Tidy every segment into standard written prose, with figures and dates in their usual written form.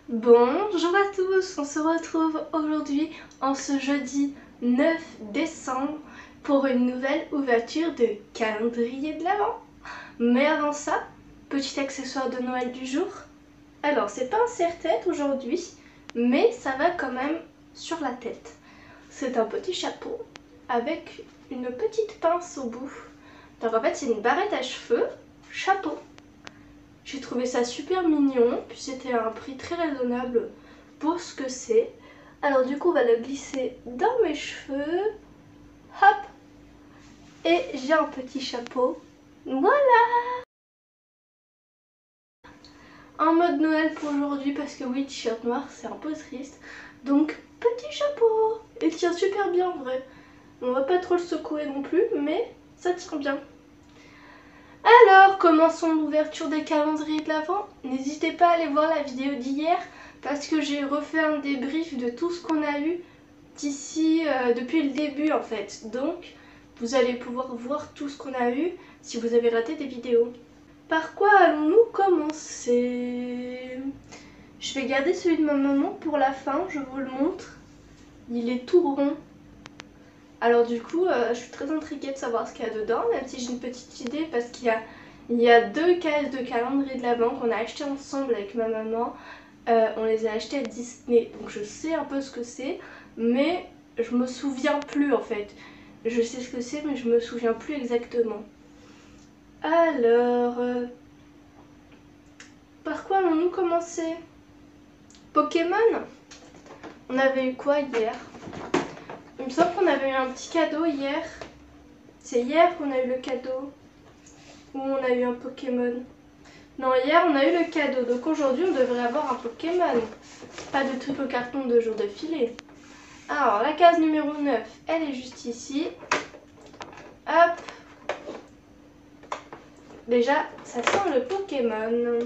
Bonjour à tous, on se retrouve aujourd'hui en ce jeudi 9 décembre pour une nouvelle ouverture de calendrier de l'Avent. Mais avant ça, petit accessoire de Noël du jour. Alors c'est pas un serre-tête aujourd'hui, mais ça va quand même sur la tête. C'est un petit chapeau avec une petite pince au bout. Donc en fait c'est une barrette à cheveux, chapeau. J'ai trouvé ça super mignon, puis c'était à un prix très raisonnable pour ce que c'est. Alors du coup on va le glisser dans mes cheveux, hop, et j'ai un petit chapeau, voilà. En mode Noël pour aujourd'hui parce que oui, t-shirt noir c'est un peu triste, donc petit chapeau, il tient super bien en vrai. On va pas trop le secouer non plus, mais ça tient bien. Alors, commençons l'ouverture des calendriers de l'Avent. N'hésitez pas à aller voir la vidéo d'hier parce que j'ai refait un débrief de tout ce qu'on a eu d'ici depuis le début en fait. Donc, vous allez pouvoir voir tout ce qu'on a eu si vous avez raté des vidéos. Par quoi allons-nous commencer? Je vais garder celui de ma maman pour la fin, je vous le montre. Il est tout rond. Alors du coup, je suis très intriguée de savoir ce qu'il y a dedans, même si j'ai une petite idée parce qu'il y a deux cases de calendrier de l'Avent qu'on a acheté ensemble avec ma maman. On les a achetés à Disney, donc je sais un peu ce que c'est, mais je me souviens plus en fait. Je sais ce que c'est, mais je me souviens plus exactement. Alors, par quoi allons-nous commencer? Pokémon? On avait eu quoi hier? Il me semble qu'on avait eu un petit cadeau hier. C'est hier qu'on a eu le cadeau. Ou on a eu un Pokémon. Non, hier on a eu le cadeau. Donc aujourd'hui on devrait avoir un Pokémon. Pas de truc au carton de jour de filet. Alors la case numéro 9, elle est juste ici. Hop. Déjà, ça sent le Pokémon.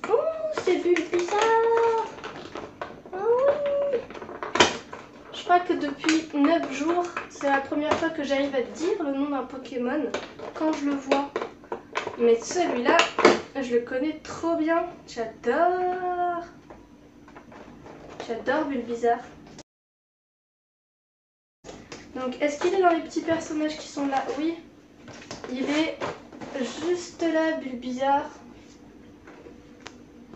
Oh, c'est Bulbizarre. Oh oui. Je crois que depuis 9 jours, c'est la première fois que j'arrive à dire le nom d'un Pokémon quand je le vois. Mais celui-là, je le connais trop bien. J'adore. J'adore Bulbizarre. Donc, est-ce qu'il est dans les petits personnages qui sont là? Oui. Il est juste là, Bulbizarre.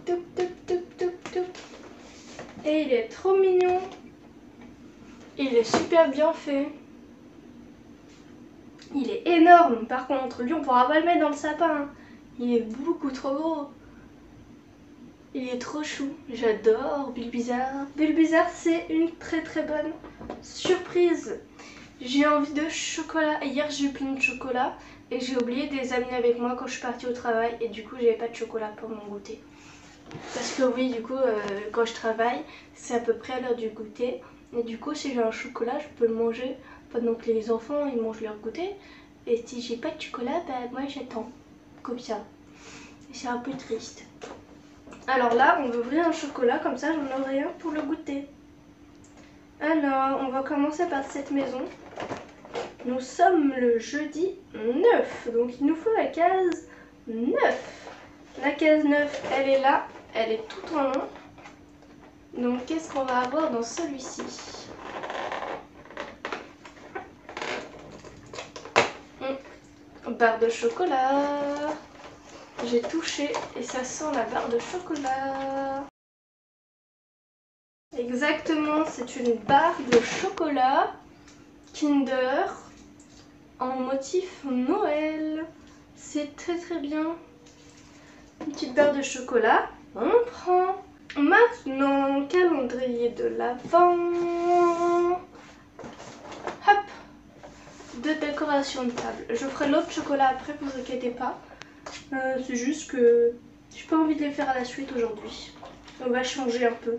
Toup, toup, toup, toup, toup. Et il est trop mignon. Il est super bien fait. Il est énorme. Par contre, lui, on pourra pas le mettre dans le sapin. Il est beaucoup trop gros. Il est trop chou. J'adore Bulbizarre. Bulbizarre, c'est une très très bonne surprise. J'ai envie de chocolat. Hier, j'ai eu plein de chocolat. Et j'ai oublié de les amener avec moi quand je suis partie au travail. Et du coup, j'avais pas de chocolat pour mon goûter. Parce que oui, du coup, quand je travaille, c'est à peu près à l'heure du goûter. Et du coup, si j'ai un chocolat, je peux le manger pendant que les enfants ils mangent leur goûter. Et si j'ai pas de chocolat, bah moi j'attends. Comme ça. C'est un peu triste. Alors là, on va ouvrir un chocolat, comme ça j'en aurai un pour le goûter. Alors, on va commencer par cette maison. Nous sommes le jeudi 9, donc il nous faut la case 9. La case 9, elle est là, elle est tout en long. Donc qu'est-ce qu'on va avoir dans celui-ci? Barre de chocolat. J'ai touché et ça sent la barre de chocolat. Exactement, c'est une barre de chocolat Kinder en motif Noël. C'est très très bien. Une petite barre de chocolat, on prend. Maintenant, calendrier de l'Avent. Hop, de décoration de table. Je ferai l'autre chocolat après, vous inquiétez pas. C'est juste que j'ai pas envie de les faire à la suite aujourd'hui. On va changer un peu.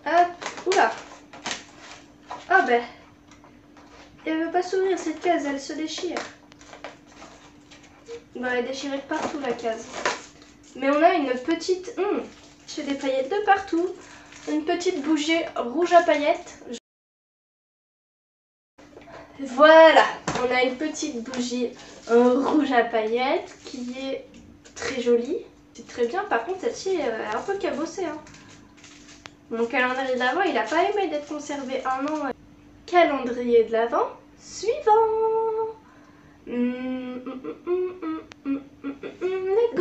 Hop, oula. Ah ben, elle veut pas s'ouvrir cette case, elle se déchire. Bon, elle est déchirée de partout la case. Mais on a une petite... j'ai des paillettes de partout. Une petite bougie rouge à paillettes. Voilà, on a une petite bougie rouge à paillettes qui est très jolie. C'est très bien, par contre celle-ci est un peu cabossée. Hein. Mon calendrier de l'Avent, il n'a pas aimé d'être conservé 1 an. Calendrier de l'Avent suivant. Lego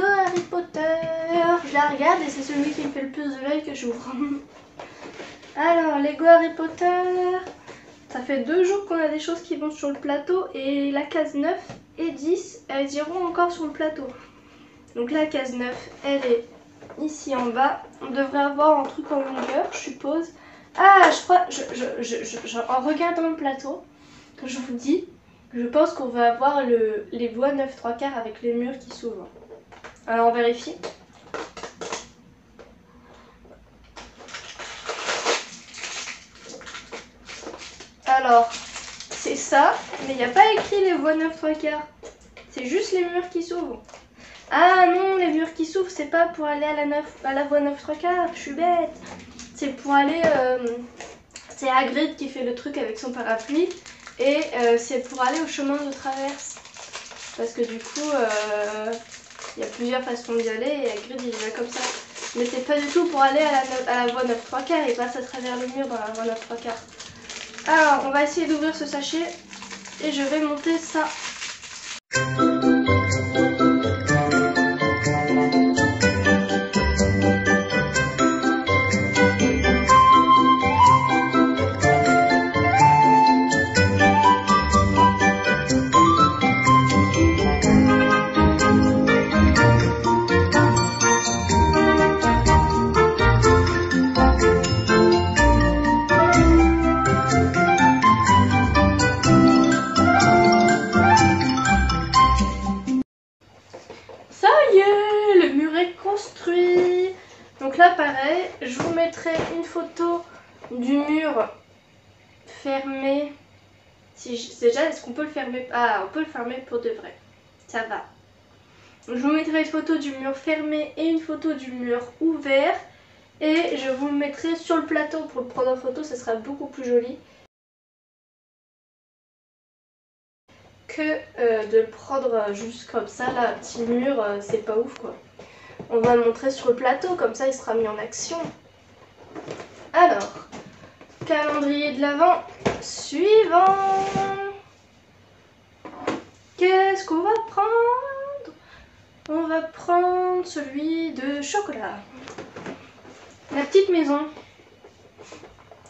Harry Potter. Je la regarde et c'est celui qui me fait le plus de l'œil que j'ouvre. Alors, Lego Harry Potter. Ça fait 2 jours qu'on a des choses qui vont sur le plateau et la case 9 et 10, elles iront encore sur le plateau. Donc la case 9, elle est ici en bas. On devrait avoir un truc en longueur, je suppose. Ah, je crois, en regardant le plateau, je vous dis, je pense qu'on va avoir les voies 9 3/4 avec les murs qui s'ouvrent. Alors on vérifie. Alors, c'est ça, mais il n'y a pas écrit les voies 9 3/4. C'est juste les murs qui s'ouvrent. Ah non, les murs qui s'ouvrent, c'est pas pour aller à la voie 9 3/4, je suis bête. C'est pour aller... c'est Hagrid qui fait le truc avec son parapluie. Et c'est pour aller au chemin de traverse. Parce que du coup, il y a plusieurs façons d'y aller et Hagrid il y va comme ça. Mais c'est pas du tout pour aller à la voie 9 3/4, il passe à travers le mur dans la voie 9 3/4. Alors, on va essayer d'ouvrir ce sachet et je vais monter ça. Donc là pareil, je vous mettrai une photo du mur fermé. Déjà, est-ce qu'on peut le fermer? Ah, on peut le fermer pour de vrai. Ça va. Je vous mettrai une photo du mur fermé et une photo du mur ouvert. Et je vous le mettrai sur le plateau pour le prendre en photo, ça sera beaucoup plus joli. Que de le prendre juste comme ça, là, petit mur, c'est pas ouf quoi. On va le montrer sur le plateau, comme ça il sera mis en action. Alors, calendrier de l'Avent suivant. Qu'est-ce qu'on va prendre? On va prendre celui de chocolat. La petite maison.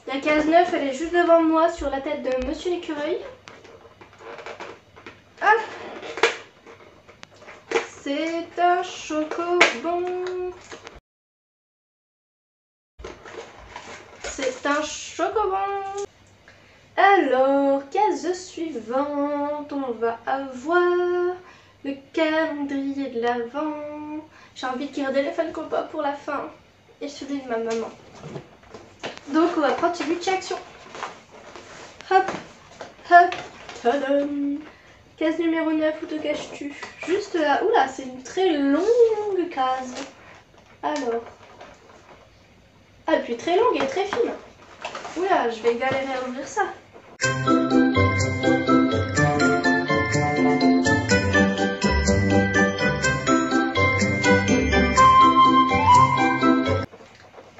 La case 9, elle est juste devant moi sur la tête de Monsieur l'Écureuil. Ah! C'est un chocobon. C'est un chocobon. Alors, case suivante, on va avoir le calendrier de l'Avent. J'ai envie de garder le Funko Pop pour la fin. Et celui de ma maman. Donc on va prendre celui de chez Action. Hop, hop, tadam. Case numéro 9, où te caches-tu? Juste là. Oula, c'est une très longue case. Alors. Ah, et puis très longue et très fine. Oula, je vais galérer à ouvrir ça.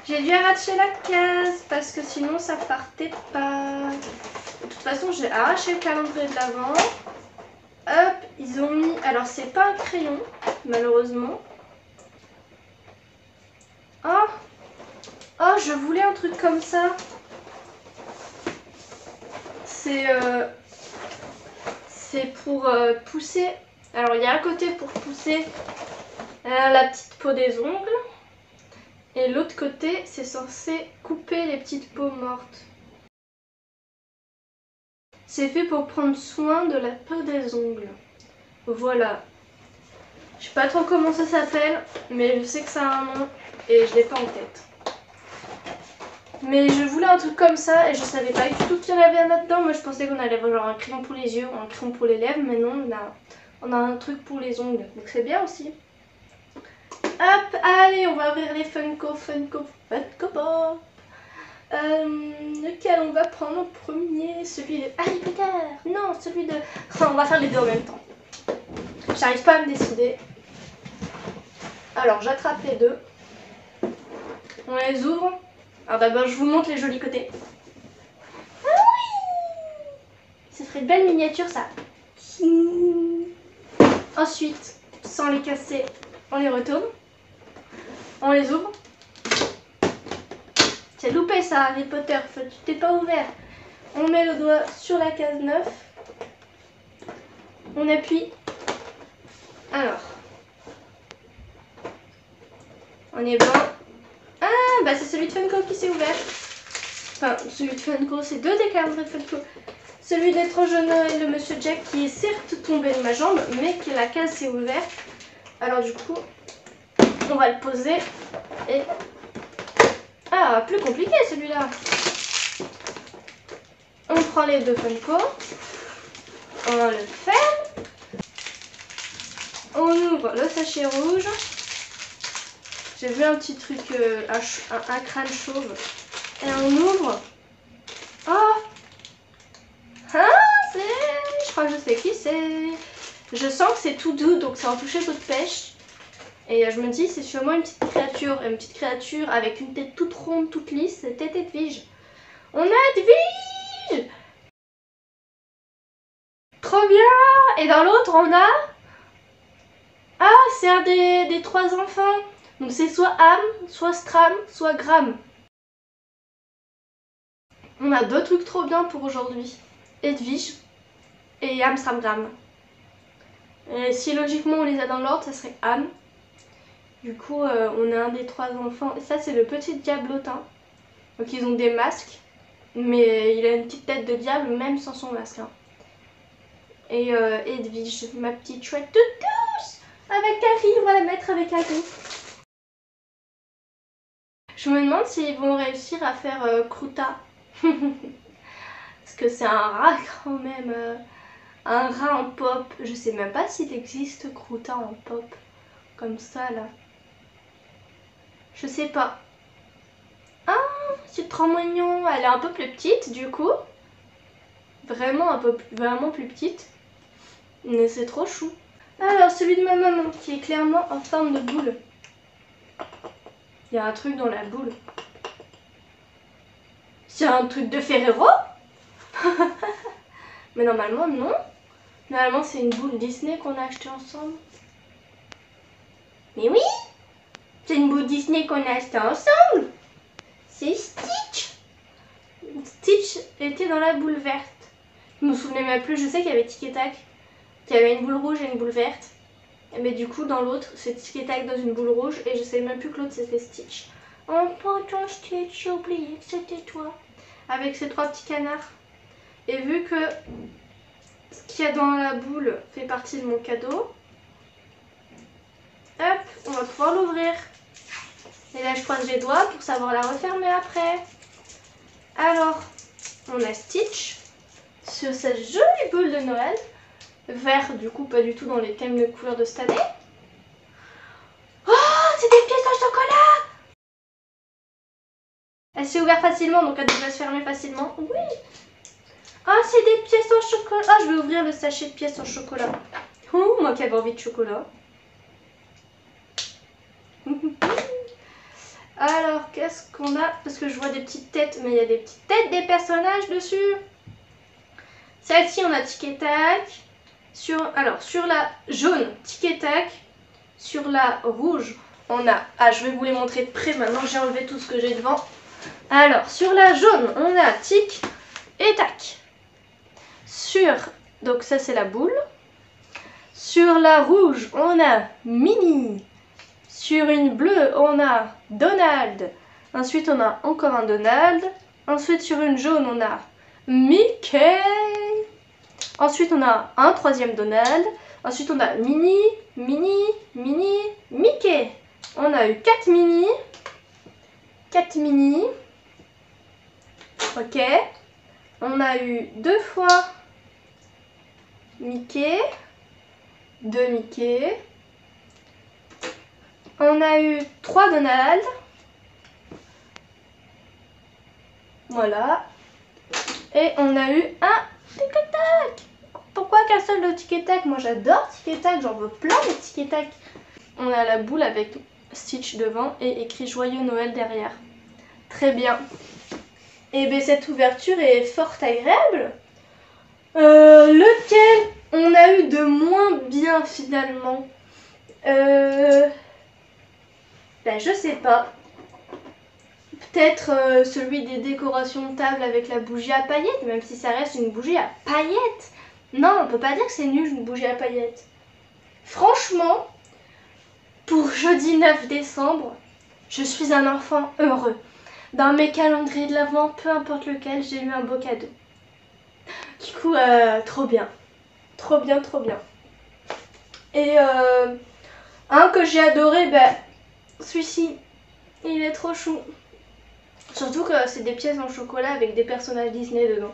J'ai dû arracher la case parce que sinon ça partait pas. De toute façon, j'ai arraché le calendrier de l'Avent. Hop, ils ont mis... Alors, c'est pas un crayon, malheureusement. Oh, oh, je voulais un truc comme ça. C'est pour pousser... Alors, il y a un côté pour pousser la petite peau des ongles. Et l'autre côté, c'est censé couper les petites peaux mortes. C'est fait pour prendre soin de la peau des ongles. Voilà. Je sais pas trop comment ça s'appelle, mais je sais que ça a un nom et je l'ai pas en tête. Mais je voulais un truc comme ça et je savais pas du tout qu'il y en avait un là-dedans. Moi je pensais qu'on allait avoir genre un crayon pour les yeux ou un crayon pour les lèvres, mais non, on a un truc pour les ongles. Donc c'est bien aussi. Hop, allez, on va ouvrir les Funko Pop. Lequel on va prendre en premier? Celui de Harry Potter? Non, celui de... Enfin, on va faire les deux en même temps. J'arrive pas à me décider. Alors j'attrape les deux. On les ouvre. Alors d'abord je vous montre les jolis côtés. Ah oui! Ce serait une belle miniature ça. Ensuite, sans les casser, on les retourne. On les ouvre. C'est loupé ça, Harry Potter, tu t'es pas ouvert. On met le doigt sur la case 9. On appuie. Alors. On est bon. Ah, bah c'est celui de Funko qui s'est ouvert. Enfin, celui de Funko, c'est deux des calendriers de Funko. Celui d'Étrange Noël, le Monsieur Jack, qui est certes tombé de ma jambe, mais que la case s'est ouverte. Alors du coup, on va le poser. Et... Ah, plus compliqué celui-là. On prend les deux Funko. On le ferme. On ouvre le sachet rouge. J'ai vu un petit truc, un crâne chauve. Et on ouvre. Oh! Ah, je crois que je sais qui c'est. Je sens que c'est tout doux, donc ça en toucher l'eau de pêche. Et je me dis, c'est sûrement une petite créature avec une tête toute ronde, toute lisse. C'était Edwige. On a Edwige! Trop bien! Et dans l'autre, on a... Ah, c'est un des trois enfants. Donc c'est soit Am, soit Stram, soit Gram. On a deux trucs trop bien pour aujourd'hui. Edwige et Am, Stram, Gram. Et si logiquement on les a dans l'ordre, ça serait Am. Du coup, on a un des trois enfants. Et ça, c'est le petit diablotin. Donc ils ont des masques. Mais il a une petite tête de diable, même sans son masque. Hein. Et Edwige, ma petite chouette toute douce. Avec Harry, on va la mettre avec Harry. Je me demande s'ils vont réussir à faire Kruta. Parce que c'est un rat quand même. Un rat en pop. Je sais même pas s'il existe Kruta en pop. Comme ça là. Je sais pas. Ah, c'est trop mignon. Elle est un peu plus petite du coup. Vraiment vraiment plus petite. Mais c'est trop chou. Alors celui de ma maman qui est clairement en forme de boule. Il y a un truc dans la boule. C'est un truc de Ferrero. Mais normalement non. Normalement c'est une boule Disney qu'on a acheté ensemble. Mais oui, c'est une boule Disney qu'on a acheté ensemble. C'est Stitch. Stitch était dans la boule verte. Je me souvenais même plus, je sais qu'il y avait Tic et Tac. Qu'il y avait une boule rouge et une boule verte. Mais du coup dans l'autre c'est Tic et Tac dans une boule rouge. Et je sais même plus que l'autre c'était Stitch. Oh pardon Stitch, j'ai oublié que c'était toi. Avec ces trois petits canards. Et vu que ce qu'il y a dans la boule fait partie de mon cadeau. Hop, on va pouvoir l'ouvrir. Et là je croise les doigts pour savoir la refermer après. Alors, on a Stitch sur cette jolie boule de Noël. Vert du coup pas du tout dans les thèmes de couleurs de cette année. Oh, c'est des pièces en chocolat. Elle s'est ouverte facilement donc elle devrait se fermer facilement. Oui. Ah, c'est des pièces en chocolat. Ah, je vais ouvrir le sachet de pièces en chocolat. Oh, moi qui avais envie de chocolat. Alors, qu'est-ce qu'on a? Parce que je vois des petites têtes, mais il y a des petites têtes des personnages dessus. Celle-ci, on a Tic et Tac. Alors, sur la jaune, Tic et Tac. Sur la rouge, on a... Ah, je vais vous les montrer de près maintenant, j'ai enlevé tout ce que j'ai devant. Alors, sur la jaune, on a Tic et Tac. Donc ça, c'est la boule. Sur la rouge, on a Minnie. Sur une bleue, on a Donald. Ensuite, on a encore un Donald. Ensuite, sur une jaune, on a Mickey. Ensuite, on a un troisième Donald. Ensuite, on a Minnie, Mickey. On a eu 4 Minnie. 4 Minnie. Ok. On a eu 2 fois Mickey. 2 Mickey. On a eu 3 Donald. Voilà. Et on a eu un Tic et Tac. Pourquoi qu'un seul de Tic et Tac? Moi j'adore Tic et Tac, j'en veux plein de Tic et Tac. On a la boule avec Stitch devant et écrit Joyeux Noël derrière. Très bien. Et bien cette ouverture est fort agréable. Lequel on a eu de moins bien finalement? Ben je sais pas. Peut-être celui des décorations de table avec la bougie à paillettes, même si ça reste une bougie à paillettes. Non, on peut pas dire que c'est nul une bougie à paillettes. Franchement, pour jeudi 9 décembre, je suis un enfant heureux. Dans mes calendriers de l'Avent, peu importe lequel, j'ai eu un beau cadeau. Du coup, trop bien. Trop bien, trop bien. Et un que j'ai adoré, ben, celui-ci, il est trop chou. Surtout que c'est des pièces en chocolat avec des personnages Disney dedans.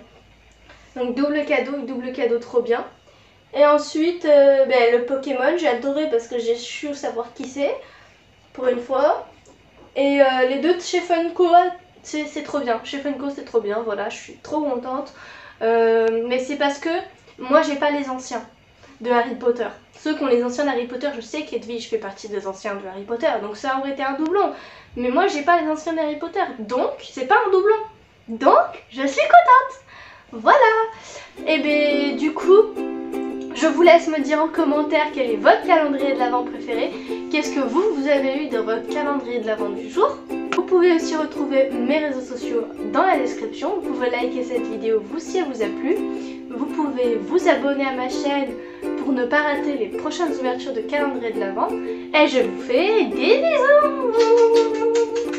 Donc double cadeau trop bien. Et ensuite, ben, le Pokémon, j'ai adoré parce que j'ai su savoir qui c'est, pour une fois. Et les deux de chez Funko, c'est trop bien. Chez Funko, c'est trop bien, voilà, je suis trop contente. Mais c'est parce que moi, j'ai pas les anciens de Harry Potter. Ceux qui ont les anciens d'Harry Potter, je sais qu'Edwige fait partie des anciens de Harry Potter, donc ça aurait été un doublon. Mais moi, j'ai pas les anciens d'Harry Potter, donc c'est pas un doublon. Donc, je suis contente. Voilà. Et bien, du coup, je vous laisse me dire en commentaire quel est votre calendrier de l'Avent préféré. Qu'est-ce que vous avez eu dans votre calendrier de l'Avent du jour. Vous pouvez aussi retrouver mes réseaux sociaux dans la description. Vous pouvez liker cette vidéo si elle vous a plu. Vous pouvez vous abonner à ma chaîne pour ne pas rater les prochaines ouvertures de calendrier de l'Avent. Et je vous fais des bisous.